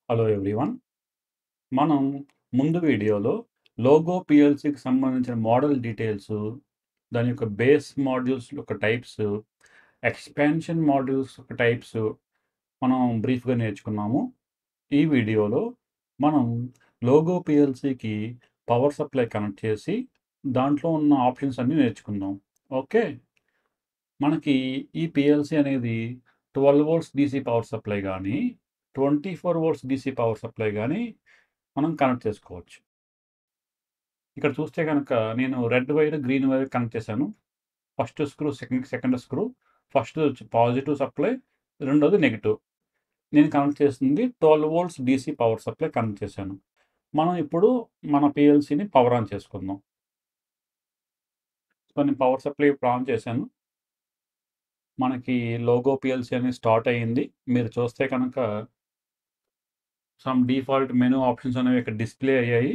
Hello everyone. మనం ముందు వీడియోలో లోగో పీఎల్సీకి సంబంధించిన మోడల్ డీటెయిల్స్, దాని యొక్క బేస్ మాడ్యూల్స్ యొక్క టైప్స్, ఎక్స్పాన్షన్ మాడ్యూల్స్ యొక్క టైప్స్ మనం బ్రీఫ్‌గా నేర్చుకున్నాము. ఈ వీడియోలో మనం లోగో పీఎల్సీకి పవర్ సప్లై కనెక్ట్ చేసి, దాంట్లో ఉన్న ఆప్షన్స్ అన్నీ నేర్చుకుందాం. ఓకే. మనకి ఈ పీఎల్సీ అనేది 12 వోల్ట్స్ డీసీ పవర్ సప్లై గానీ, 24 వోల్ట్స్ డీసీ పవర్ సప్లై గానీ మనం కనెక్ట్ చేసుకోవచ్చు. ఇక్కడ చూస్తే గనక నేను red wire, green wire connect చేశాను. First screw, second screw. ఫస్ట్‌ది వచ్చి పాజిటివ్ సప్లై, రెండోది నెగెటివ్. నేను కనెక్ట్ చేసింది 12 volts DC power supply connect చేశాను. మనం ఇప్పుడు మన పీఎల్సీని పవర్ ఆన్ చేసుకుందాం. సో, నేను పవర్ సప్లై ఇప్పుడు ఆన్ చేశాను. మనకి లోగో పీఎల్సీ అనేది స్టార్ట్ అయింది. మీరు చూస్తే కనుక సమ్ డిఫాల్ట్ మెనూ ఆప్షన్స్ అనేవి ఇక్కడ డిస్‌ప్లే అయ్యాయి.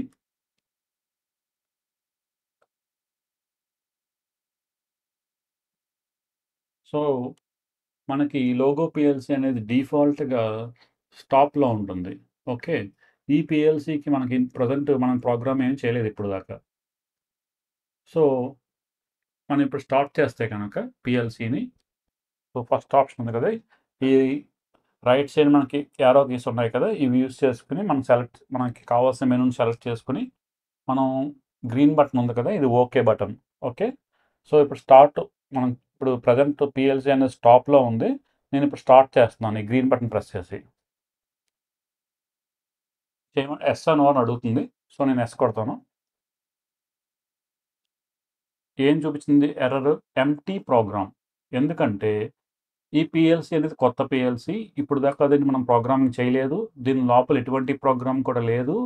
సో, మనకి లోగో పీఎల్సీ అనేది డిఫాల్ట్‌గా స్టాప్‌లో ఉంటుంది. ఓకే. ఈ పీఎల్సీకి మనకి ప్రెజెంట్ మనం ప్రోగ్రామ్ ఏమి చేయలేదు ఇప్పటిదాకా. సో, మనం ఇప్పుడు స్టార్ట్ చేస్తే గనక పీఎల్సీని, సో, ఫస్ట్ ఆప్షన్ ఉంది కదా! ఈ రైట్ సైడ్ మనకి యారో కీస్ ఉన్నాయి కదా! ఇవి యూజ్ చేసుకొని మనకి కావాల్సిన మెనూని సెలెక్ట్ చేసుకొని, మనం గ్రీన్ బటన్ ఉంది కదా! ఇది ఓకే బటన్. ఓకే. సో, మనం ఇప్పుడు ప్రెజెంట్ పీఎల్సీ అనేది స్టాప్‌లో ఉంది. నేను ఇప్పుడు స్టార్ట్ చేస్తున్నాను. ఈ గ్రీన్ బటన్ ప్రెస్ చేసి. ఎస్ అని అడుగుతుంది. సో, నేను ఎస్ కొడతాను. ఏం చూపించింది ఎర్రర్? Empty programme. ఎందుకంటే ఈ పీఎల్సీ అనేది కొత్త పీఎల్సీ. ఇప్పుడు దాకా దీన్ని మనం ప్రోగ్రామింగ్ చేయలేదు. దీని లోపల ఎటువంటి ప్రోగ్రామ్ కూడా లేదు.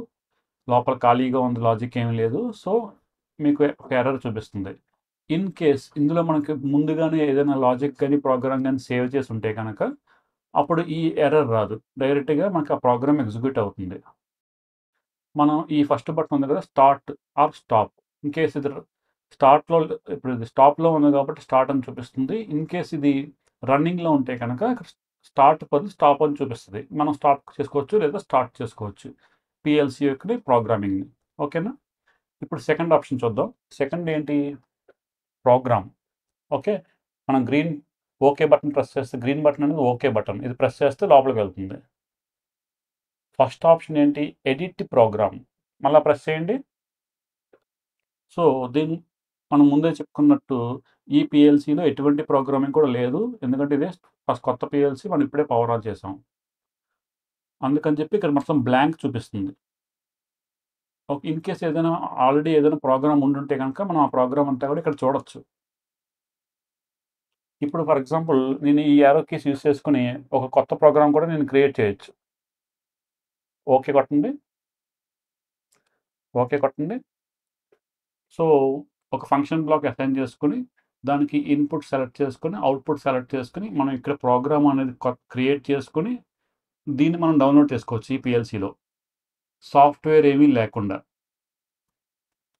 లోపల ఖాళీగా ఉంది. లాజిక్ ఏమీ లేదు. సో, మీకు ఒక ఎర్రర్ చూపిస్తుంది. ఇన్ కేస్ ఇందులో మనకి ముందుగానే ఏదైనా లాజిక్ గాని, ప్రోగ్రామ్ గాని సేవ్ చేసి ఉంటే గనక, అప్పుడు ఈ ఎర్రర్ రాదు. డైరెక్ట్‌గా మనకు ఆ ప్రోగ్రామ్ ఎగ్జిక్యూట్ అవుతుంది. మనం ఈ ఫస్ట్ బటన్ ఉంది కదా! Start or stop. In case ఇది స్టార్ట్‌లో ఇప్పుడు ఇది స్టాప్‌లో ఉంది కాబట్టి స్టార్ట్ అని చూపిస్తుంది. ఇన్ కేస్ ఇది రన్నింగ్‌లో ఉంటే కనుక ఇక్కడ స్టార్ట్ బదులు స్టాప్ అని చూపిస్తది. మనం స్టాప్ చేసుకోవచ్చు లేదా స్టార్ట్ చేసుకోవచ్చు. పీఎల్సీ యొక్కని ప్రోగ్రామింగ్‌ని. ఓకేనా? ఇప్పుడు సెకండ్ ఆప్షన్ చూద్దాం. సెకండ్ ఏంటి? ప్రోగ్రామ్. ఓకే. మనం ఓకే బటన్ ప్రెస్ చేస్తే గ్రీన్ బటన్ అనేది ఓకే బటన్. ఇది ప్రెస్ చేస్తే లోపలికి వెళ్తుంది. ఫస్ట్ ఆప్షన్ ఏంటి? Edit program. మళ్ళా ప్రెస్ చేయండి. సో, మనం ముందే చెప్పుకున్నట్టు ఈ పీఎల్సీలో ఎటువంటి ప్రోగ్రామింగ్ కూడా లేదు. ఎందుకంటే ఇదే ఫస్ట్ కొత్త పీఎల్సీ మనం ఇప్పుడే పవర్ ఆన్ చేసాం. అందుకని చెప్పి ఇక్కడ మొత్తం బ్లాంక్ చూపిస్తుంది. ఇన్ కేస్ ఆల్రెడీ ఏదైనా ప్రోగ్రామ్ ఉండుంటే గనక మనం ఆ ప్రోగ్రామ్ అంతా కూడా ఇక్కడ చూడొచ్చు. ఇప్పుడు ఫర్ ఎగ్జాంపుల్ నేను ఈ యారో కీస్ యూజ్ చేసుకొని ఒక కొత్త ప్రోగ్రామ్ కూడా నేను క్రియేట్ చేయొచ్చు. ఓకే కొట్టండి. ఓకే కొట్టండి. సో, ఒక ఫంక్షన్ బ్లాక్ అసైన్ చేసుకొని, దానికి ఇన్‌పుట్ సెలెక్ట్ చేసుకొని, అవుట్‌పుట్ సెలెక్ట్ చేసుకొని, మనం ఇక్కడ ప్రోగ్రామ్ అనేది క్రియేట్ చేసుకొని, దీన్ని మనం డౌన్‌లోడ్ చేసుకోవచ్చు ఈ పీఎల్సీలో. సాఫ్ట్‌వేర్ ఏమీ లేకుండా.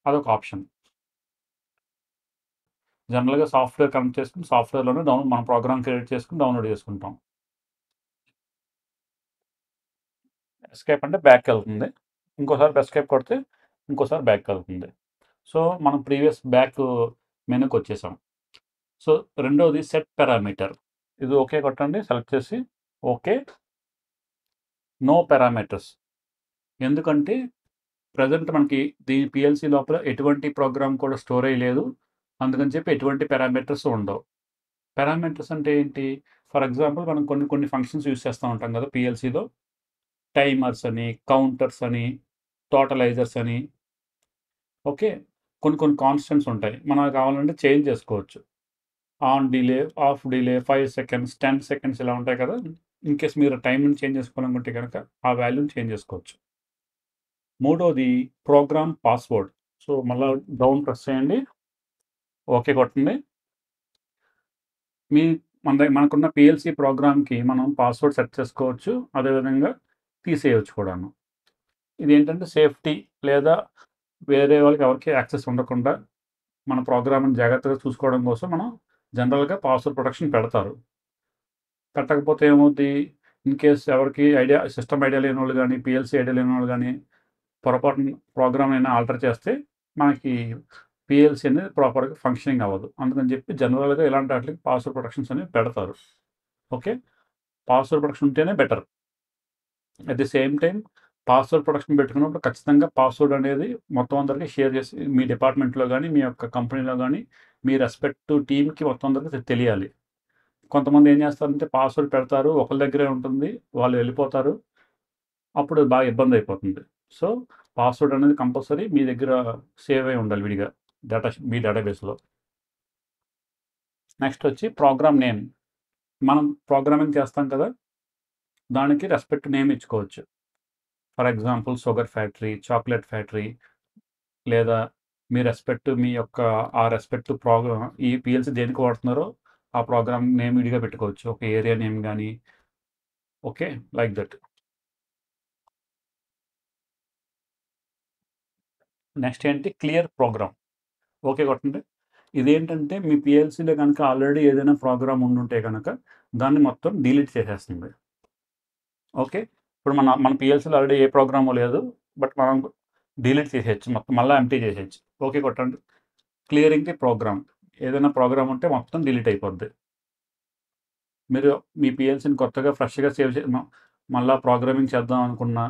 అదొక ఆప్షన్. జనరల్‌గా సాఫ్ట్‌వేర్ కనెక్ట్ చేసుకొని, సాఫ్ట్‌వేర్‌లోనే మన ప్రోగ్రామ్ క్రియేట్ చేసుకొని డౌన్‌లోడ్ చేసుకుంటాం. ఎస్కేప్ అంటే బ్యాక్‌కెళ్తుంది. ఇంకోసారి ఎస్కేప్ కొడితే, ఇంకోసారి బ్యాక్‌కెళ్తుంది. సో, మనం మెనూకొచ్చేసాం. సో, రెండోది సెట్ పారామీటర్. ఇది ఓకే కొట్టండి. సెలెక్ట్ చేసి ఓకే. No parameters. ఎందుకంటే ప్రెజెంట్ మనకి దీని పీఎల్సీ లోపల ఎటువంటి ప్రోగ్రామ్ కూడా స్టోర్ అయ్యలేదు. అందుకని చెప్పి ఎటువంటి పారామీటర్స్ ఉండవు. పారామీటర్స్ అంటే ఏంటి? ఫర్ ఎగ్జాంపుల్ మనం కొన్ని కొన్ని ఫంక్షన్స్ యూజ్ చేస్తా ఉంటాం కదా! పీఎల్సీలో. టైమర్స్ అని, కౌంటర్స్ అని, టోటలైజర్స్ అని. ఓకే. కొన్ని కొన్ని కాన్స్టెంట్స్ ఉంటాయి. మనం కావాలంటే చేంజ్ చేసుకోవచ్చు. On delay, of delay, 5 seconds, 10 seconds ఇలా ఉంటాయి కదా! ఇన్ కేస్ మీరు టైమ్‌ని చేంజ్ చేసుకోవాలనుకుంటే గనక ఆ వాల్యూని చేంజ్ చేసుకోవచ్చు. మూడోది ప్రోగ్రామ్ పాస్వర్డ్. సో, మళ్ళా డౌన్ ప్రెస్ చేయండి. ఓకే కొట్టండి. మీ మనకున్న పీఎల్సీ ప్రోగ్రామ్‌కి మనం పాస్వర్డ్ సెట్ చేసుకోవచ్చు. అదేవిధంగా తీసేయొచ్చు కూడాను. ఇదేంటంటే సేఫ్టీ లేదా వేరే వాళ్ళకి ఎవరికీ యాక్సెస్ ఉండకుండా మన ప్రోగ్రామ్‌ని జాగ్రత్తగా చూసుకోవడం కోసం మనం జనరల్‌గా పాస్వర్డ్ ప్రొటెక్షన్ పెడతారు. పెట్టకపోతే ఏమవుద్ది? ఇన్ కేస్ ఎవరికి ఐడియా సిస్టమ్ ఐడియా లేని వాళ్ళు కానీ పిఎల్సి ఐడియా లేని వాళ్ళు కానీ పొరపాటున ప్రోగ్రామ్ అయినా ఆల్టర్ చేస్తే మనకి పిఎల్సి అనేది ప్రాపర్గా ఫంక్షనింగ్ అవ్వదు. అందుకని చెప్పి జనరల్గా ఇలాంటి వాటికి పాస్వర్డ్ ప్రొటెక్షన్స్ అనేవి పెడతారు. ఓకే, పాస్వర్డ్ ప్రొటెక్షన్ ఉంటేనే better. At the same time password protection పెట్టుకున్నప్పుడు ఖచ్చితంగా పాస్వర్డ్ అనేది మొత్తం అందరికీ షేర్ చేసి మీ డిపార్ట్మెంట్లో కానీ మీ యొక్క కంపెనీలో కానీ మీ రెస్పెక్ట్ టీమ్కి మొత్తం అందరికీ తెలియాలి. కొంతమంది ఏం చేస్తారంటే పాస్వర్డ్ పెడతారు, ఒకరి దగ్గరే ఉంటుంది, వాళ్ళు వెళ్ళిపోతారు, అప్పుడు బాగా ఇబ్బంది అయిపోతుంది. సో పాస్వర్డ్ అనేది కంపల్సరీ మీ దగ్గర సేవ్ అయి ఉండాలి విడిగా మీ డేటాబేస్లో. నెక్స్ట్ వచ్చి ప్రోగ్రామ్ నేమ్. మనం ప్రోగ్రామింగ్ చేస్తాం కదా, దానికి రెస్పెక్ట్ నేమ్ ఇచ్చుకోవచ్చు. For example sugar factory, chocolate factory, లేదా మీ రెస్పెక్ట్ మీ యొక్క ఆ రెస్పెక్ట్ ప్రోగ్రామ్ ఈ పిఎల్సి దేనికి వాడుతున్నారో ఆ ప్రోగ్రామ్ నేమ్ విడిగా పెట్టుకోవచ్చు, ఒక ఏరియా నేమ్ కానీ. Okay, like that. నెక్స్ట్ ఏంటి, క్లియర్ ప్రోగ్రామ్. ఓకే కొట్టండి. ఇదేంటంటే మీ పిఎల్సీలో కనుక ఆల్రెడీ ఏదైనా ప్రోగ్రామ్ ఉండుంటే కనుక దాన్ని మొత్తం డిలీట్ చేసేస్తుంది. ఓకే, ఇప్పుడు మన పిఎల్సీలో ఆల్రెడీ ఏ ప్రోగ్రాము లేదు, బట్ మనం డిలీట్ చేసేయచ్చు, మొత్తం మళ్ళీ ఎంటీ చేసేయచ్చు. ఓకే కొట్టండి. Clearing the program. ఏదైనా ప్రోగ్రామ్ ఉంటే మొత్తం డిలీట్ అయిపోద్ది. మీరు మీ పిఎల్సీని కొత్తగా ఫ్రెష్గా సేవ్ మళ్ళీ ప్రోగ్రామింగ్ చేద్దాం అనుకున్నా,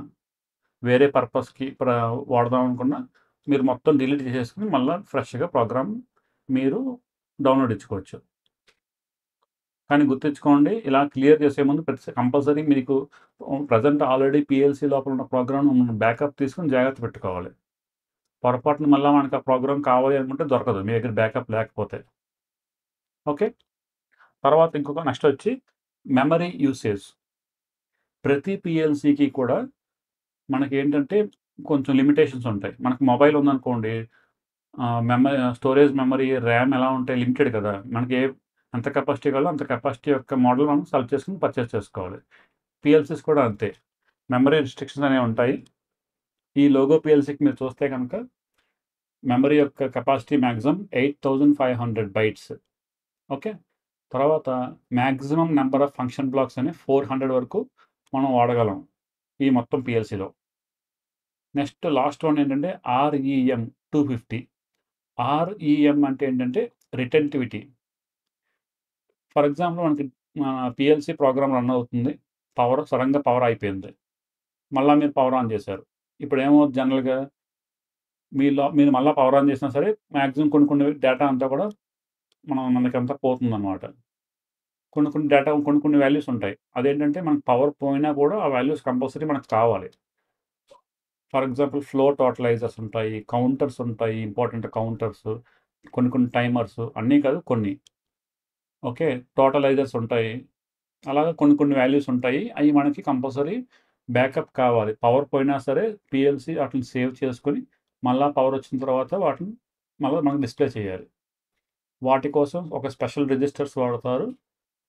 వేరే పర్పస్కి వాడదాం అనుకున్నా, మీరు మొత్తం డిలీట్ చేసేసుకుని మళ్ళీ ఫ్రెష్గా ప్రోగ్రామ్ మీరు డౌన్లోడ్ ఇచ్చుకోవచ్చు. కానీ గుర్తుంచుకోండి, ఇలా క్లియర్ చేసే ముందు కంపల్సరీ మీకు ప్రజెంట్ ఆల్రెడీ పిఎల్సీ లోపల ఉన్న ప్రోగ్రామ్ బ్యాకప్ తీసుకుని జాగ్రత్త పెట్టుకోవాలి. పొరపాటున మళ్ళీ మనకు ఆ ప్రోగ్రామ్ కావాలి అనుకుంటే దొరకదు మీ దగ్గర బ్యాకప్ లేకపోతే. ఓకే, తర్వాత ఇంకొక నెక్స్ట్ వచ్చి మెమరీ యూసేజ్. ప్రతి పిఎల్సీకి కూడా మనకి ఏంటంటే కొంచెం లిమిటేషన్స్ ఉంటాయి. మనకు మొబైల్ ఉందనుకోండి, స్టోరేజ్ మెమరీ ర్యామ్ ఎలా ఉంటాయి, లిమిటెడ్ కదా. మనకి ఎంత కెపాసిటీ కావాలో అంత కెపాసిటీ యొక్క మోడల్ మనం సెలెక్ట్ చేసుకుని పర్చేస్ చేసుకోవాలి. పిఎల్సీస్ కూడా అంతే, మెమరీ రిస్ట్రిక్షన్స్ అనేవి ఉంటాయి. ఈ లోగో పిఎల్సీకి మీరు చూస్తే కనుక మెమరీ యొక్క కెపాసిటీ మ్యాక్సిమం 8500 బైట్స్. ఓకే, తర్వాత maximum number of function blocks అని 400 వరకు మనం వాడగలం ఈ మొత్తం పిఎల్సీలో. నెక్స్ట్ లాస్ట్ వన్ ఏంటంటే REM 250. REM అంటే ఏంటంటే రిటెంటివిటీ. ఫర్ ఎగ్జాంపుల్ మనకి పిఎల్సీ ప్రోగ్రామ్ రన్ అవుతుంది, సడన్గా పవర్ అయిపోయింది, మళ్ళీ మీరు పవర్ ఆన్ చేశారు. ఇప్పుడు ఏమవుతుంది, జనరల్గా మీరు మళ్ళీ పవర్ ఆన్ చేసినా సరే మ్యాక్సిమం కొన్ని డేటా అంతా కూడా మనకంతా పోతుందన్నమాట. కొన్ని డేటా కొన్ని వాల్యూస్ ఉంటాయి. అదేంటంటే మనకు పవర్ పోయినా కూడా ఆ వాల్యూస్ కంపల్సరీ మనకు కావాలి. ఫర్ ఎగ్జాంపుల్ ఫ్లో టోటలైజర్స్ ఉంటాయి, కౌంటర్స్ ఉంటాయి, ఇంపార్టెంట్ కౌంటర్స్, కొన్ని టైమర్స్, అన్నీ కాదు కొన్ని. ఓకే, టోటలైజర్స్ ఉంటాయి. అలాగే కొన్ని వాల్యూస్ ఉంటాయి, అవి మనకి కంపల్సరీ బ్యాకప్ కావాలి. పవర్ పోయినా సరే పిఎల్సీ వాటిని సేవ్ చేసుకొని మళ్ళీ పవర్ వచ్చిన తర్వాత వాటిని మళ్ళీ మనకు డిస్ప్లే చేయాలి. వాటి కోసం ఒక స్పెషల్ రిజిస్టర్స్ వాడతారు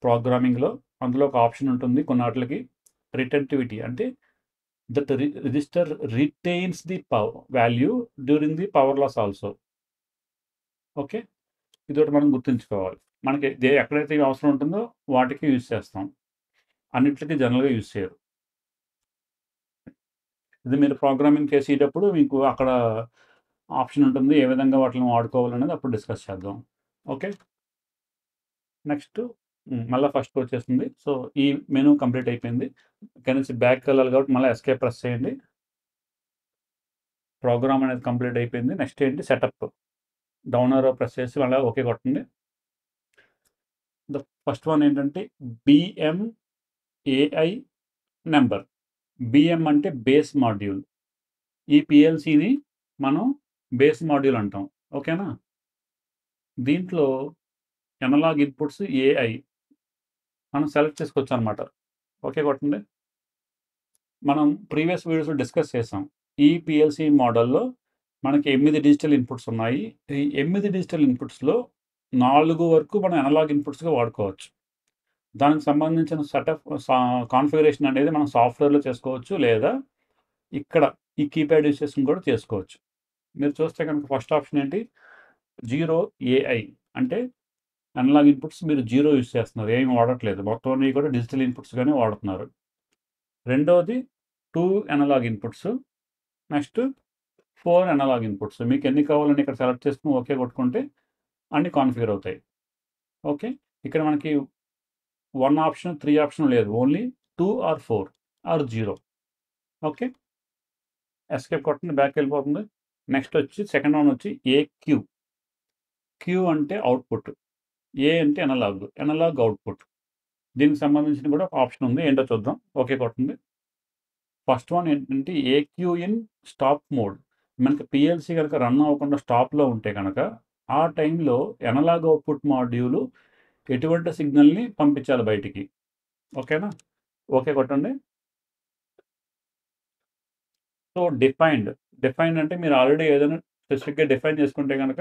ప్రోగ్రామింగ్లో. అందులో ఒక ఆప్షన్ ఉంటుంది కొన్నిటికి, రిటెంటివిటీ అంటే that register retains the value during the power loss also. Okay, ఇదొకటి మనం గుర్తుంచుకోవాలి. మనకి ఎక్కడైతే అవసరం ఉంటుందో వాటికి యూజ్ చేస్తాం, అన్నిటికీ జనరల్గా యూజ్ చేయరు. ఇది మీరు ప్రోగ్రామింగ్ చేసేటప్పుడు మీకు అక్కడ ఆప్షన్ ఉంటుంది, ఏ విధంగా వాటిని వాడుకోవాలనేది అప్పుడు డిస్కస్ చేద్దాం. ఓకే, నెక్స్ట్ మళ్ళీ ఫస్ట్ వచ్చేస్తుంది. సో ఈ మెనూ కంప్లీట్ అయిపోయింది. ఇక్కడ నుంచి బ్యాక్ వెళ్ళాలి కాబట్టి మళ్ళీ ఎస్కేప్ ప్రెస్ చేయండి. ప్రోగ్రామ్ అనేది కంప్లీట్ అయిపోయింది. నెక్స్ట్ ఏంటి, సెటప్. డౌన్ ఆరో ప్రెస్ చేసి మళ్ళీ ఓకే కొట్టండి. ద ఫస్ట్ వన్ ఏంటంటే BMAI నెంబర్. BM అంటే బేస్ మాడ్యూల్. ఈ పిఎల్సీని మనం బేస్ మాడ్యూల్ అంటాం. ఓకేనా, దీంట్లో ఎనలాగ్ ఇన్పుట్స్ AI మనం సెలెక్ట్ చేసుకోవచ్చు అనమాట. ఓకే కొట్టండి. మనం ప్రీవియస్ వీడియోస్లో డిస్కస్ చేసాం, ఈ పిఎల్సీ మోడల్లో మనకి 8 డిజిటల్ ఇన్పుట్స్ ఉన్నాయి. ఈ 8 డిజిటల్ ఇన్పుట్స్లో 4 వరకు మనం ఎనలాగ్ ఇన్పుట్స్గా వాడుకోవచ్చు. దానికి సంబంధించిన సెటప్ కాన్ఫిగరేషన్ అనేది మనం సాఫ్ట్వేర్లో చేసుకోవచ్చు, లేదా ఇక్కడ ఈ కీప్యాడ్ యూస్ చేసుకుని కూడా చేసుకోవచ్చు. మీరు చూస్తే కనుక ఫస్ట్ ఆప్షన్ ఏంటి, 0 AI అంటే అనలాగ్ ఇన్పుట్స్ మీరు 0 యూస్ చేస్తున్నారు, ఏమి వాడట్లేదు, మొత్తం అన్నీ కూడా డిజిటల్ ఇన్పుట్స్గానే వాడుతున్నారు. రెండోది 2 analogue inputs. Next 4 analogue inputs. మీకు ఎన్ని కావాలని ఇక్కడ సెలెక్ట్ చేసుకొని ఓకే కొట్టుకుంటే అన్నీ కాన్ఫిగర్ అవుతాయి. ఓకే. ఇక్కడ మనకి 1 ఆప్షన్, 3 ఆప్షన్ లేదు. Only 2 or 4 or 0. Okay. Escape కొట్టండి, బ్యాక్ వెళ్ళిపోతుంది. నెక్స్ట్ వచ్చి సెకండ్ వన్ వచ్చి ఏక్యూ. క్యూ అంటే అవుట్పుట్, ఏ అంటే అనలాగ్ అవుట్పుట్. దీనికి సంబంధించిన కూడా ఒక ఆప్షన్ ఉంది, ఏంటో చూద్దాం. ఓకే కొట్టండి. ఫస్ట్ వన్ ఏంటంటే ఏక్యూ ఇన్ స్టాప్ మోడ్. మనకి పిఎల్సి కనుక రన్ అవ్వకుండా స్టాప్లో ఉంటే కనుక ఆ టైంలో అనలాగ్ అవుట్పుట్ మాడ్యూల్ ఎటువంటి సిగ్నల్ని పంపించాలి బయటికి. ఓకేనా? ఓకే కొట్టండి. సో డిఫైన్డ్ అంటే మీరు ఆల్రెడీ ఏదైనా స్పెసిఫిక్గా డిఫైన్ చేసుకుంటే కనుక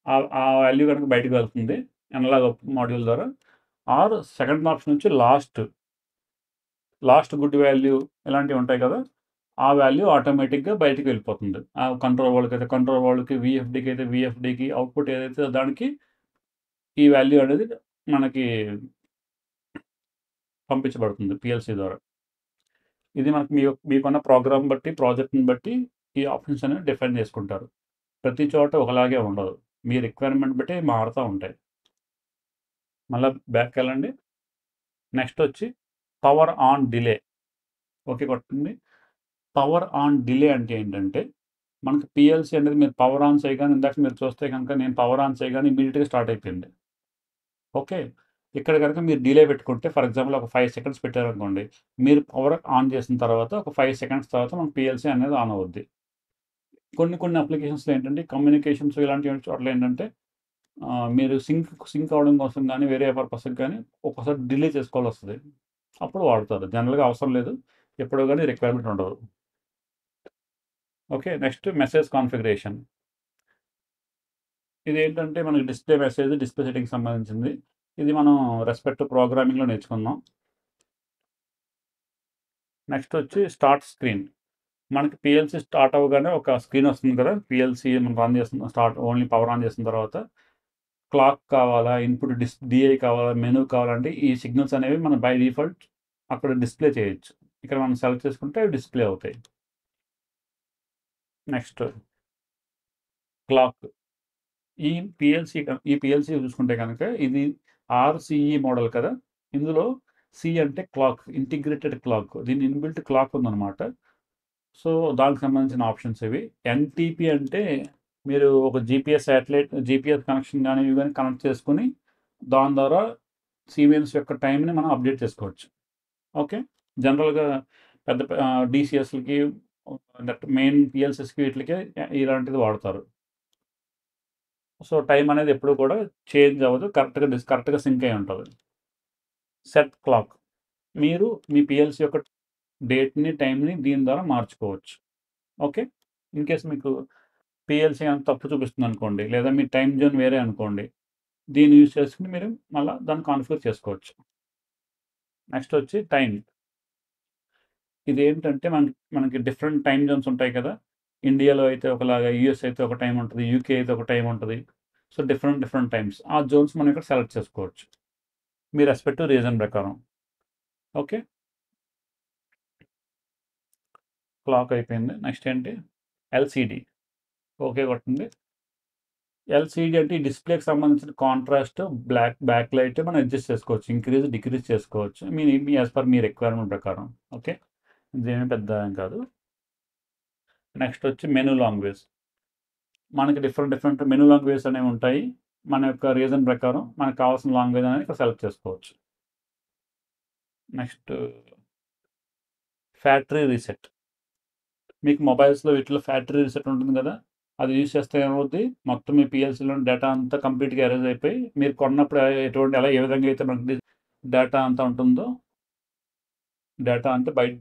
ఆ వాల్యూ కనుక బయటకు వెళ్తుంది అనలాగ్ మాడ్యూల్ ద్వారా. ఆర్ సెకండ్ ఆప్షన్ వచ్చి లాస్ట్ గుడ్ వాల్యూ ఇలాంటివి ఉంటాయి కదా, ఆ వాల్యూ ఆటోమేటిక్గా బయటికి వెళ్ళిపోతుంది. ఆ కంట్రోల్ వాళ్ళకి విఎఫ్డికి అయితే విఎఫ్డికి అవుట్పుట్ ఏదైతే దానికి ఈ వాల్యూ అనేది మనకి పంపించబడుతుంది పిఎల్సి ద్వారా. ఇది మనకి మీకున్న ప్రోగ్రామ్ బట్టి, ప్రాజెక్ట్ని బట్టి ఈ ఆప్షన్స్ అనేవి డిఫైన్ చేసుకుంటారు. ప్రతి చోట ఒకలాగే ఉండదు. మీ రిక్వైర్మెంట్ బట్టి మారుతూ ఉంటాయి. మళ్ళీ బ్యాక్ వెళ్ళండి. నెక్స్ట్ వచ్చి పవర్ ఆన్ డిలే. ఓకే కొట్టండి. పవర్ ఆన్ డిలే అంటే ఏంటంటే మనకి పిఎల్సి అనేది మీరు పవర్ ఆన్ చేయగానే, ఇందాక మీరు చూస్తే కనుక నేను పవర్ ఆన్ చేయగానే ఇమీడియట్గా స్టార్ట్ అయిపోయింది. ఓకే. ఇక్కడ కనుక మీరు డిలే పెట్టుకుంటే, ఫర్ ఎగ్జాంపుల్ ఒక 5 సెకండ్స్ పెట్టారనుకోండి, మీరు పవర్ ఆన్ చేసిన తర్వాత ఒక 5 సెకండ్స్ తర్వాత మన పిఎల్సి అనేది ఆన్ అవుద్ది. కొన్ని అప్లికేషన్స్లో ఏంటంటే కమ్యూనికేషన్స్ ఇలాంటి చోట్ల ఏంటంటే మీరు సింక్ అవ్వడం కోసం కానీ వేరే పర్పస్కి కానీ ఒక్కోసారి డిలే చేసుకోవాల్సి వస్తుంది. అప్పుడు వాడతారు. జనరల్గా అవసరం లేదు, ఎప్పుడో కానీ రిక్వైర్మెంట్ ఉండదు. ఓకే. Next message configuration. ఇది ఏంటంటే మనకి డిస్ప్లే సెట్టింగ్ సంబంధించింది. ఇది మనం రెస్పెక్ట్ ప్రోగ్రామింగ్లో నేర్చుకుందాం. నెక్స్ట్ వచ్చి స్టార్ట్ స్క్రీన్. మనకి పిఎల్సి స్టార్ట్ అవ్వగానే ఒక స్క్రీన్ వస్తుంది కదా, పిఎల్సి మనం రన్ చేస్తున్న ఓన్లీ పవర్ ఆన్ చేసిన తర్వాత క్లాక్ కావాలా, ఇన్పుట్ డిఐ కావాలా, మెనూ కావాలంటే ఈ సిగ్నల్స్ అనేవి మనం బై డిఫాల్ట్ అక్కడ డిస్ప్లే చేయొచ్చు. ఇక్కడ మనం సెలెక్ట్ చేసుకుంటే అవి డిస్ప్లే అవుతాయి. Next clock. ఈ పిఎల్సి చూసుకుంటే కనుక ఇది ఆర్సిఈ మోడల్ కదా. ఇందులో సి అంటే క్లాక్, ఇంటిగ్రేటెడ్ క్లాక్. దీని ఇన్బిల్ట్ క్లాక్ ఉందన్నమాట. సో దానికి సంబంధించిన ఆప్షన్స్ ఇవి. ఎన్టీపీ అంటే మీరు ఒక జీపీఎస్ కనెక్షన్ కానీ ఇవి కానీ కనెక్ట్ చేసుకుని దాని ద్వారా సీమెన్స్ యొక్క టైంని మనం అప్డేట్ చేసుకోవచ్చు. ఓకే. జనరల్గా పెద్ద డీసీఎస్లకి, మెయిన్ పిఎల్సిస్కి వీటికి ఇలాంటిది వాడతారు. సో టైం అనేది ఎప్పుడు కూడా చేంజ్ అవ్వదు, కరెక్ట్గా సింక్ అయి ఉంటుంది. Set clock. మీరు మీ పిఎల్సి యొక్క డేట్ని, టైంని దీని ద్వారా మార్చుకోవచ్చు. ఓకే. ఇన్ కేస్ మీకు పిఎల్సి అంత తప్పు చూపిస్తుంది అనుకోండి, లేదా మీ టైం జోన్ వేరే అనుకోండి, దీన్ని యూజ్ చేసుకుని మీరు మళ్ళీ దాన్ని కాన్ఫిగర్ చేసుకోవచ్చు. నెక్స్ట్ వచ్చి టైం. ఇదేంటంటే మనకి డిఫరెంట్ టైం జోన్స్ ఉంటాయి కదా. ఇండియాలో అయితే ఒకలాగా, యూఎస్ అయితే ఒక టైం ఉంటుంది, యూకే అయితే ఒక టైం ఉంటుంది. సో డిఫరెంట్ టైమ్స్ ఆ జోన్స్ మనం ఇక్కడ సెలెక్ట్ చేసుకోవచ్చు మీ రెస్పెక్టివ్ రీజన్ ప్రకారం. ఓకే. క్లాక్ అయిపోయింది. నెక్స్ట్ ఏంటి, ఎల్సిడి. ఓకే కొట్టండి. ఎల్సిడి అంటే ఈ డిస్ప్లేకి సంబంధించిన కాంట్రాస్ట్, బ్యాక్ లైట్ మనం అడ్జస్ట్ చేసుకోవచ్చు, డిక్రీజ్ చేసుకోవచ్చు మీ యాజ్ పర్ మీ రిక్వైర్మెంట్ ప్రకారం. ఓకే. ఇదేమీ పెద్ద ఏం కాదు. నెక్స్ట్ వచ్చి మెనూ లాంగ్వేజ్. మనకి డిఫరెంట్ మెనూ లాంగ్వేజ్ అనేవి ఉంటాయి. మన యొక్క రీజన్ ప్రకారం మనకు కావాల్సిన లాంగ్వేజ్ అనేది ఇక్కడ సెలెక్ట్ చేసుకోవచ్చు. Next factory reset. మీకు మొబైల్స్లో వీటిలో ఫ్యాక్టరీ రీసెట్ ఉంటుంది కదా, అది యూజ్ చేస్తే ఏమవుద్ది, మొత్తం మీ పిఎల్సీలో డేటా అంతా కంప్లీట్గా ఎరేజ్ అయిపోయి మీరు కొన్నప్పుడు ఏ విధంగా అయితే మనకి డేటా అంతా ఉంటుందో, డేటా అంటే బయట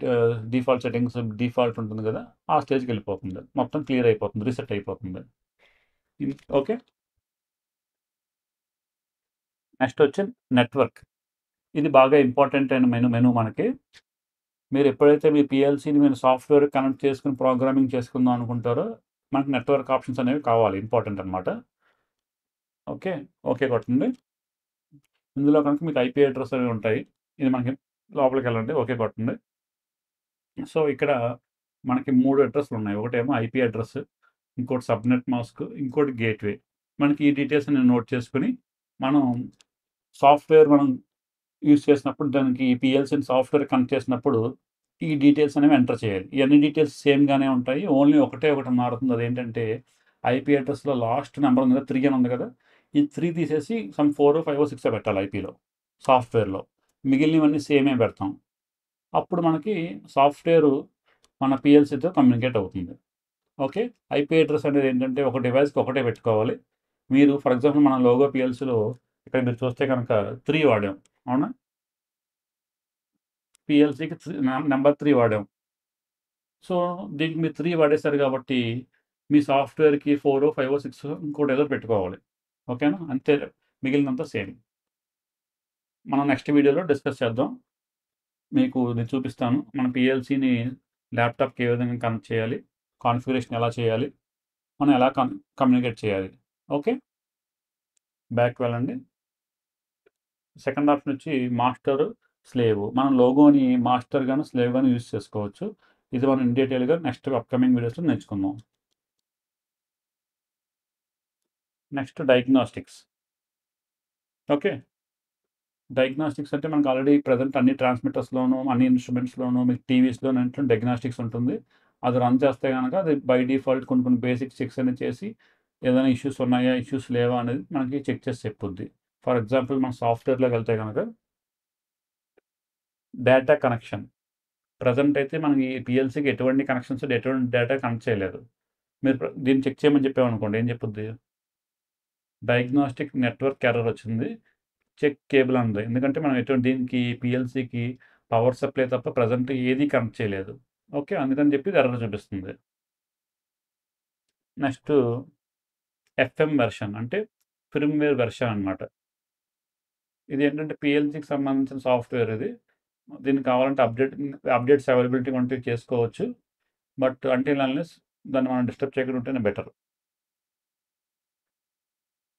డిఫాల్ట్ సెట్టింగ్స్ డిఫాల్ట్ ఉంటుంది కదా, ఆ స్టేజ్కి వెళ్ళిపోతుంది, మొత్తం క్లియర్ అయిపోతుంది, రీసెట్ అయిపోతుంది. ఓకే. నెక్స్ట్ వచ్చి నెట్వర్క్. ఇది బాగా ఇంపార్టెంట్ అయిన మెనూ మనకి. మీరు ఎప్పుడైతే మీ పిఎల్సీని మీరు సాఫ్ట్వేర్ కనెక్ట్ చేసుకుని ప్రోగ్రామింగ్ చేసుకుందాం అనుకుంటారో మనకి నెట్వర్క్ ఆప్షన్స్ అనేవి కావాలి, ఇంపార్టెంట్ అనమాట. ఓకే. ఓకే కొట్టండి. ఇందులో కనుక మీకు ఐపీ అడ్రస్ అనేవి ఉంటాయి. ఇది మనకి లోపలికి వెళ్ళండి. ఓకే కొట్టండి. సో, ఇక్కడ మనకి 3 అడ్రెస్‌లున్నాయి. ఒకటేమో ఐపీ అడ్రెస్, ఇంకోటి సబ్‌నెట్ మాస్క్, ఇంకోటి గేట్‌వే. మనకి ఈ డీటెయిల్స్ అన్ని నోట్ చేసుకొని, మనం సాఫ్ట్‌వేర్ మనం యూజ్ చేసినప్పుడు దానికి ఈ పీఎల్‌సీని సాఫ్ట్‌వేర్ కనెక్ట్ చేసినప్పుడు, ఈ డీటెయిల్స్ అనేవి ఎంటర్ చేయాలి. ఇయన్నీ డీటెయిల్స్ సేమ్‌గానే ఉంటాయి. ఓన్లీ ఒకటి మారుతుంది. అదేంటంటే, ఐపీ అడ్రెస్‌లో లాస్ట్ నంబర్ ఉంది కదా! 3 అని ఉంది కదా! ఈ 3 తీసేసి సమ్ 4, 5, 6 పెట్టాలి ఐపీలో, సాఫ్ట్‌వేర్‌లో. మిగిలినవన్నీ సేమే పెడతాం. అప్పుడు మనకి సాఫ్ట్‌వేరు మన పీఎల్‌సీతో కమ్యూనికేట్ అవుతుంది. ఓకే. ఐపీ అడ్రెస్ అనేది ఏంటంటే, ఒక డివైస్‌కి ఒకటే పెట్టుకోవాలి. మీరు ఫర్ ఎగ్జాంపుల్ మన లోగో పీఎల్‌సీలో ఇక్కడ మీరు చూస్తే గనక 3 వాడాం. అవునా? పీఎల్‌సీకి నంబర్ 3 వాడాం. సో, దీనికి మీరు 3 వాడేసారు కాబట్టి, మీ సాఫ్ట్‌వేర్‌కి 4, 5, 6 ఇంకోటేదో పెట్టుకోవాలి. ఓకేనా? అంతే, మిగిలినంతా సేమ్. మనం నెక్స్ట్ వీడియోలో డిస్కస్ చేద్దాం. మీకు నేను చూపిస్తాను. మన పీఎల్‌సీని ల్యాప్‌టాప్‌కి ఏ విధంగా కనెక్ట్ చేయాలి? కాన్ఫిగరేషన్ ఎలా చేయాలి? మనం ఎలా కమ్యూనికేట్ చేయాలి? ఓకే. బ్యాక్‌కి వెళ్ళండి. సెకండ్ ఆప్షన్ వచ్చి మాస్టర్, స్లేవ్. మనం లోగోని మాస్టర్ గాను, స్లేవ్ గాను యూజ్ చేసుకోవచ్చు. ఇది మనం ఇన్ డీటెయిల్‌గా నెక్స్ట్ అప్‌కమింగ్ వీడియోస్‌లో నేర్చుకుందాం. Next diagnostics. ఓకే. డయాగ్నోస్టిక్స్ అంటే మనకు ఆల్రెడీ ప్రెజెంట్ అన్ని ట్రాన్స్మిటర్స్‌లోను, అన్ని ఇన్‌స్ట్రుమెంట్స్‌లోను, మీకు టీవీస్‌లోను అంటే డయాగ్నోస్టిక్స్ ఉంటుంది. అది రన్ చేస్తే గనక అది బై డిఫాల్ట్ కొన్ని కొన్ని బేసిక్ చెక్స్ అన్ని చేసి, ఏదైనా ఇష్యూస్ ఉన్నాయా, ఇష్యూస్ లేవా అనేది మనకి చెక్ చేసి చెప్పుద్ది. ఫర్ ఎగ్జాంపుల్ మన సాఫ్ట్‌వేర్‌లోకి వెళ్తే గనక డేటా కనెక్షన్. ప్రెజెంట్ అయితే మనకి పీఎల్‌సీకి ఎటువంటి కనెక్షన్స్, ఎటువంటి డేటా కనెక్ట్ చేయలేదు. మీరు దీన్ని చెక్ చేయమని చెప్పామనుకోండి, ఏం చెప్పుద్ది? డయాగ్నోస్టిక్ నెట్వర్క్ ఎర్రర్ వచ్చింది. చెక్ కేబుల్ అంది. ఎందుకంటే మనం ఎటువంటి దీనికి పీఎల్‌సీకి పవర్ సప్లై తప్ప ప్రెజెంట్ ఏది కనెక్ట్ చేయలేదు. ఓకే. అందుకని చెప్పి ఇది ఎర్రర్ చూపిస్తుంది. నెక్స్ట్ ఎఫ్ఎం వెర్షన్ అంటే ఫర్మ్‌వేర్ వెర్షన్ అన్నమాట. ఇది ఏంటంటే పీఎల్‌సీకి సంబంధించిన సాఫ్ట్‌వేర్ ఇది. దీనికి కావాలంటే అప్డేట్స్ అవైలబిలిటీ ఉంటే చేసుకోవచ్చు. బట్ అంటిల్ అన్లెస్ దాన్ని మనం డిస్టర్బ్ చేయకుండా ఉంటేనే బెటర్.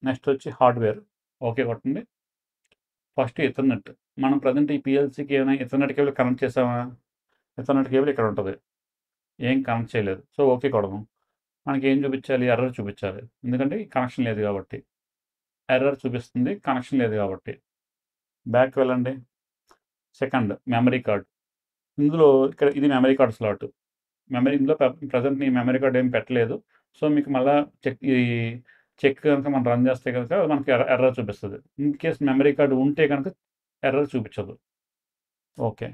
నెక్స్ట్ వచ్చి హార్డ్‌వేర్. ఓకే కొట్టండి. First Ethernet. మనం ప్రెజెంట్ ఈ పీఎల్‌సీకి ఏమైనా ఈథర్నెట్ కేబుల్ కనెక్ట్ చేసామా? ఈథర్నెట్ కేబుల్ ఇక్కడ ఉంటది. ఏం కనెక్ట్ చేయలేదు. సో, ఓకే కొడదాం. మనకేం చూపించాలి? ఎర్రర్ చూపించాలి. ఎందుకంటే కనెక్షన్ లేదు కాబట్టి. ఎర్రర్ చూపిస్తుంది కనెక్షన్ లేదు కాబట్టి. బ్యాక్‌కి వెళ్ళండి. Second memory card. ఇందులో ఇక్కడ ఇది మెమరీ కార్డ్ స్లాట్. ఇందులో ప్రెజెంట్ ఈ మెమరీ కార్డ్ ఏమి పెట్టలేదు. సో, మీకు మళ్ళా చెక్ గనుక మనం రన్ చేస్తే గనుక మనకి ఎర్రర్ చూపిస్తది. ఇన్ కేస్ మెమరీ కార్డ్ ఉంటే గనుక ఎర్రర్ చూపించదు. ఓకే.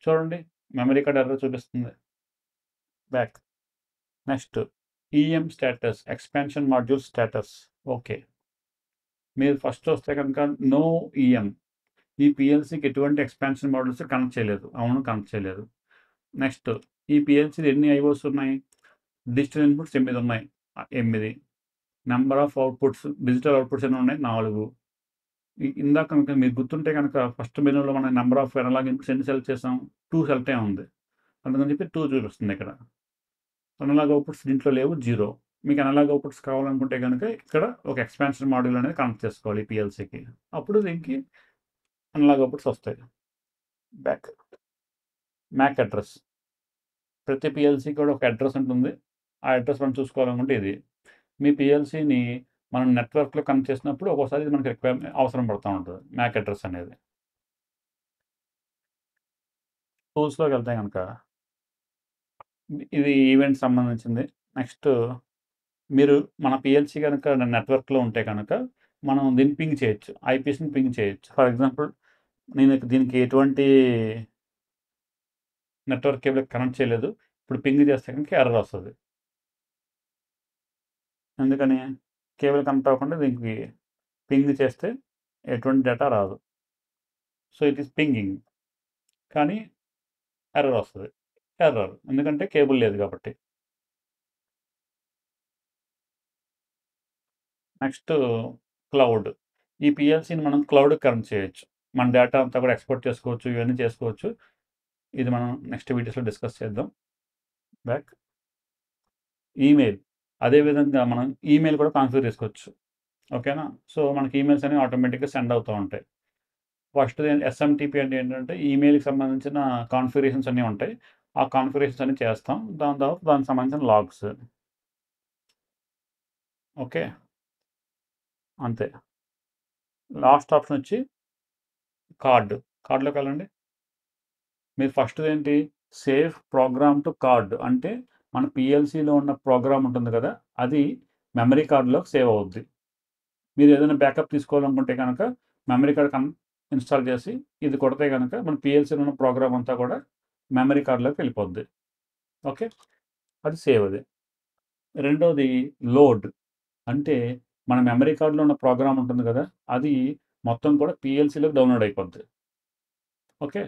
చూడండి, మెమరీ కార్డ్ ఎర్రర్ చూపిస్తుంది. Back. Next EM status, expansion module status. Okay. మీరు ఫస్ట్ చూస్తే గనుక నో ఈఎం. ఈ పీఎల్‌సీకి ఎటువంటి ఎక్స్‌పాన్షన్ మాడ్యూల్స్ కనెక్ట్ చేయలేదు. అవును, కనెక్ట్ చేయలేదు. నెక్స్ట్ ఈ పీఎల్‌సీలో ఎన్ని ఐఓస్ ఉన్నాయి? డిజిటల్ ఇన్‌పుట్స్ 8 ఉన్నాయి. 8. Number of outputs, digital outputs ఎన్ని ఉన్నాయి? 4. ఇందాక కనుక మీకు గుర్తుంటే గనక ఫస్ట్ మెనూలో మనం నంబర్ ఆఫ్ అనలాగ్ ఇన్‌పుట్స్ ఎన్ని సెలెక్ట్ చేసాం? 2 సెలెక్టే ఉంది. అందుకని చెప్పి 2 చూపిస్తుంది ఇక్కడ. అనలాగ్ అవుట్‌పుట్స్ దీంట్లో లేవు, 0. మీకు అనలాగ్ అవుట్‌పుట్స్ కావాలనుకుంటే గనుక ఇక్కడ ఒక ఎక్స్‌పాన్షన్ మాడ్యూల్ అనేది కనెక్ట్ చేసుకోవాలి ఈ పీఎల్‌సీకి. అప్పుడు దీనికి అనలాగ్ అవుట్‌పుట్స్ వస్తాయి. బ్యాక్. MAC address. ప్రతి పీఎల్‌సీకి కూడా ఒక అడ్రెస్ ఉంటుంది. ఆ అడ్రెస్ మనం చూసుకోవాలనుకుంటే ఇది. మీ పీఎల్‌సీని మనం నెట్వర్క్‌లో కనెక్ట్ చేసినప్పుడు ఒక్కోసారి ఇది మనకి అవసరం పడతా ఉంటది. మ్యాక్ అడ్రెస్ అనేది. టూల్స్‌లోకి వెళ్తే గనక ఇది ఈవెంట్స్ సంబంధించింది. నెక్స్ట్ మీరు మన పీఎల్‌సీ గనక నెట్వర్క్‌లో ఉంటే గనక మనం దీన్ని పింగ్ చేయొచ్చు. ఐపీస్‌ని పింగ్ చేయొచ్చు. ఫర్ ఎగ్జాంపుల్ నేను దీనికి ఎటువంటి నెట్వర్క్ కేబుల్ కనెక్ట్ చేయలేదు. ఇప్పుడు పింగ్ చేస్తే గనుక ఎర్రర్ వస్తది. ఎందుకని? కేబుల్ కనెక్ట్ అవ్వకుండా దీనికి పింగ్ చేస్తే ఎటువంటి డేటా రాదు. So, it is pinging. కానీ ఎర్రర్ వస్తది. ఎర్రర్. ఎందుకంటే కేబుల్ లేదు కాబట్టి. Next cloud. ఈ పీఎల్‌సీని మనం క్లౌడ్‌కి కనెక్ట్ చేయొచ్చు. మన డేటా అంతా కూడా ఎక్స్‌పోర్ట్ చేసుకోవచ్చు. ఇవన్నీ చేసుకోవచ్చు. ఇది మనం నెక్స్ట్ వీడియోస్‌లో డిస్కస్ చేద్దాం. బ్యాక్. ఈమెయిల్. అదే విధంగా మనం ఈమెయిల్ కూడా కాన్ఫిగర్ చేసుకోవచ్చు. ఓకేనా? సో, మనకి ఈమెయిల్స్ అనేవి ఆటోమేటిక్‌గా సెండ్ అవుతా ఉంటాయి. ఫస్ట్ ఎస్ఎంటీపీ అంటే ఏంటంటే ఈమెయిల్కి సంబంధించిన కాన్ఫిగరేషన్స్ అన్నీ ఉంటాయి. ఆ కాన్ఫిగరేషన్స్ అన్నీ చేస్తాం. దాని తర్వాత దానికి సంబంధించిన లాగ్స్. ఓకే. అంతే. లాస్ట్ ఆప్షన్ వచ్చి కార్డ్‌లోకి వెళ్ళండి. మీరు ఫస్ట్ ఏంటి సేవ్ ప్రోగ్రామ్ టు కార్డ్ అంటే మన పిఎల్సిలో ఉన్న ప్రోగ్రామ్ ఉంటుంది కదా, అది మెమరీ కార్డ్లోకి సేవ్ అవుద్ది. మీరు ఏదైనా బ్యాకప్ తీసుకోవాలనుకుంటే కనుక మెమరీ కార్డ్ ఇన్స్టాల్ చేసి ఇది కొడితే కనుక మన పిఎల్సిలో ఉన్న ప్రోగ్రామ్ అంతా కూడా మెమరీ కార్డ్లోకి వెళ్ళిపోద్ది. ఓకే, అది సేవ్. అది రెండోది లోడ్ అంటే మన మెమరీ కార్డ్లో ఉన్న ప్రోగ్రామ్ ఉంటుంది కదా, అది మొత్తం కూడా పిఎల్సిలోకి డౌన్లోడ్ అయిపోద్ది. ఓకే.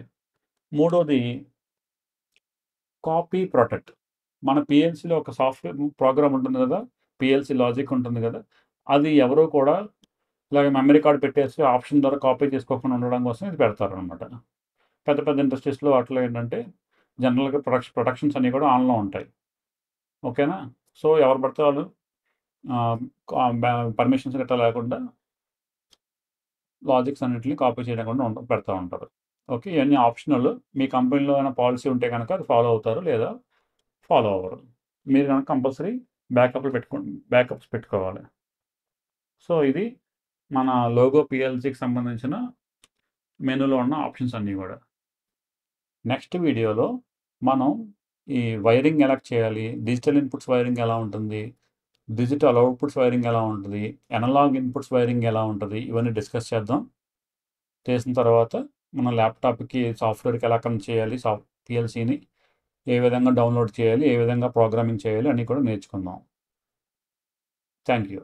మూడోది కాపీ ప్రొటెక్ట్. మన పిఎల్సిలో ఒక సాఫ్ట్‌వేర్ ప్రోగ్రామ్ ఉంటుంది కదా, పిఎల్సి లాజిక్ ఉంటుంది కదా, అది ఎవరో కూడా ఇలాగ మెమరీ కార్డ్ పెట్టేసి ఆప్షన్ ద్వారా కాపీ చేసుకోకుండా ఉండడం కోసం ఇది పెడతారనమాట. పెద్ద పెద్ద ఇండస్ట్రీస్‌లో వాటిలో ఏంటంటే జనరల్‌గా ప్రొటెక్షన్స్ అన్నీ కూడా ఆన్‌లో ఉంటాయి. ఓకేనా? సో, ఎవరు పడితే వాళ్ళు ఆహ్, కా బ్యా పర్మిషన్స్ గట్టా లేకుండా లాజిక్స్ అన్నిటిని కాపీ చేయకుండా పెడతా ఉంటారు. ఓకే. ఇవన్నీ ఆప్షనల్. మీ కంపెనీలో ఏమైనా పాలిసీ ఉంటే గనక అది ఫాలో అవుతారు. లేదా ఫాలో అవ్వరు. మీరు గనక కంపల్సరీ బ్యాకప్స్ పెట్టుకోవాలి. సో, ఇది మన లోగో పిఎల్సికి సంబంధించిన మెనూలో ఉన్న ఆప్షన్స్ అన్నీ గూడా. నెక్స్ట్ వీడియోలో మనం ఈ వైరింగ్ ఎలా చేయాలి, డిజిటల్ ఇన్పుట్స్ వైరింగ్ ఎలా ఉంటుంది, డిజిటల్ అవుట్పుట్స్ వైరింగ్ ఎలా ఉంటది, అనలాగ్ ఇన్పుట్స్ వైరింగ్ ఎలా ఉంటది, ఇవన్నీ డిస్కస్ చేద్దాం. చేసిన తర్వాత మన ల్యాప్‌టాప్‌కి సాఫ్ట్‌వేర్‌కి ఎలా కనెక్ట్ చేయాలి, పిఎల్సిని ఏ విధంగా డౌన్లోడ్ చేయాలి, ఏ విధంగా ప్రోగ్రామింగ్ చేయాలి అన్నీ కూడా నేర్చుకుందాం. Thank you.